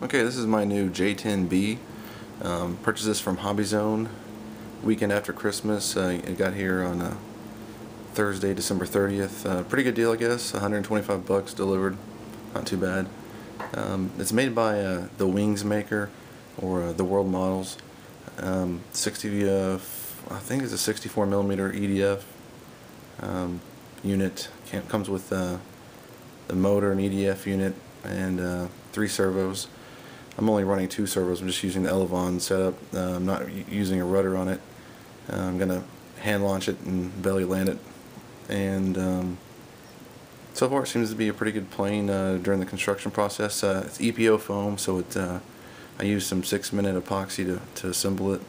Okay, this is my new J-10B. Purchased this from Hobby Zone weekend after Christmas. It got here on Thursday, December 30th. Pretty good deal, I guess. 125 bucks delivered. Not too bad. It's made by the Wings maker, or the World Models. 60, I think it's a 64 millimeter EDF unit. Comes with the motor and EDF unit and 3 servos. I'm only running 2 servos. I'm just using the Elevon setup. I'm not using a rudder on it. I'm gonna hand launch it and belly land it, and so far it seems to be a pretty good plane during the construction process. It's EPO foam, so I used some 6-minute epoxy to assemble it.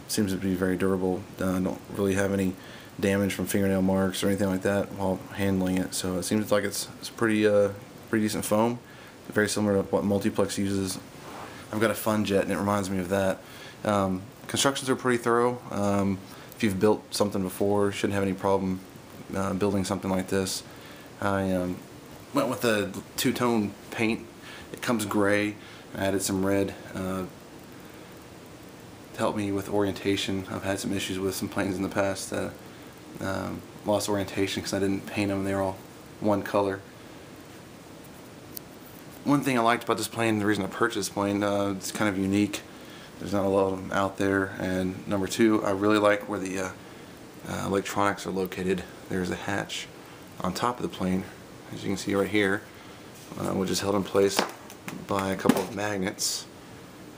Seems to be very durable. I don't really have any damage from fingernail marks or anything like that while handling it, so it seems like it's pretty decent foam. Very similar to what Multiplex uses. I've got a Fun Jet and it reminds me of that. Constructions are pretty thorough. If you've built something before, you shouldn't have any problem building something like this. I went with the two-tone paint. It comes gray. I added some red to help me with orientation. I've had some issues with some planes in the past that lost orientation because I didn't paint them. They were all one color. One thing I liked about this plane, the reason I purchased this plane, it's kind of unique. There's not a lot of them out there. And number 2, I really like where the electronics are located. There's a hatch on top of the plane, as you can see right here, which is held in place by a couple of magnets,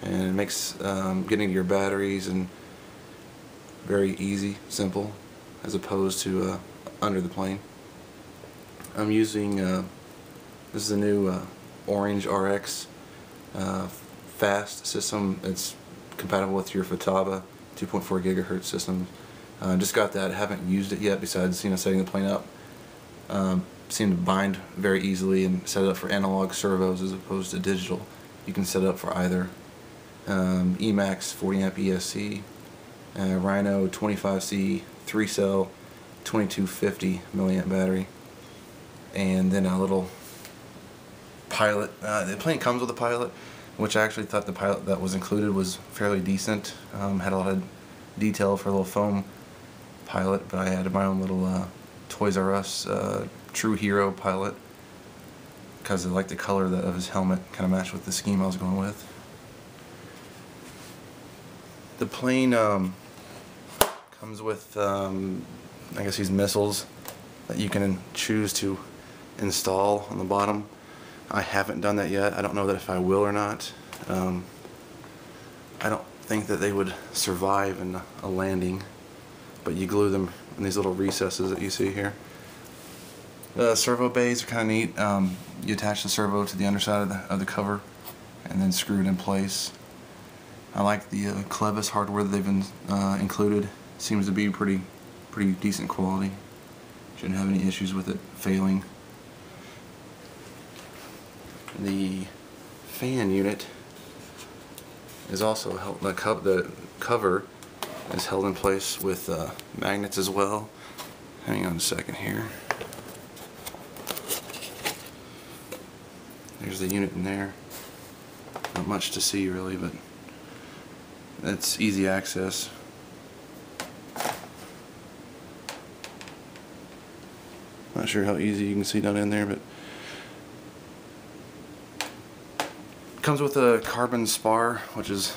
and it makes getting to your batteries and very easy, simple, as opposed to under the plane. I'm using this is a new Orange RX fast system. It's compatible with your Futaba 2.4 gigahertz system. Just got that. I haven't used it yet besides setting the plane up. Seem to bind very easily and set it up for analog servos as opposed to digital. You can set it up for either. Emax 40 amp ESC, Rhino 25C 3-cell 2250 milliamp battery, and then a little pilot. The plane comes with a pilot, which I actually thought the pilot that was included was fairly decent. Had a lot of detail for a little foam pilot, but I added my own little Toys R Us True Hero pilot because I like the color of his helmet, kind of matched with the scheme I was going with. The plane comes with I guess these missiles that you can choose to install on the bottom. I haven't done that yet. I don't know that if I will or not. I don't think that they would survive in a landing, but you glue them in these little recesses that you see here. The servo bays are kind of neat. You attach the servo to the underside of the cover and then screw it in place. I like the Clevis hardware that they've been included. Seems to be pretty decent quality. Shouldn't have any issues with it failing. The fan unit is also held, the cover is held in place with magnets as well. Hang on a second here. There's the unit in there. Not much to see really, but it's easy access. Not sure how easy you can see down in there, but comes with a carbon spar, which is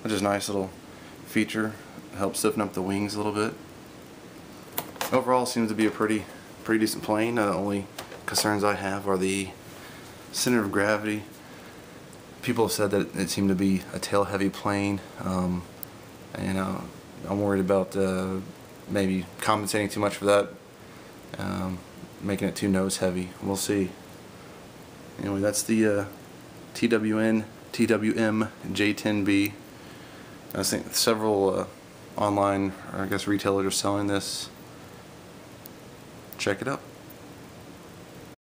a nice little feature. Helps stiffen up the wings a little bit. Overall, seems to be a pretty decent plane. The only concerns I have are the center of gravity. People have said that it seemed to be a tail-heavy plane, and I'm worried about maybe compensating too much for that, making it too nose-heavy. We'll see. Anyway, that's the TWM J-10B. I think several online, or I guess retailers are selling this. Check it out.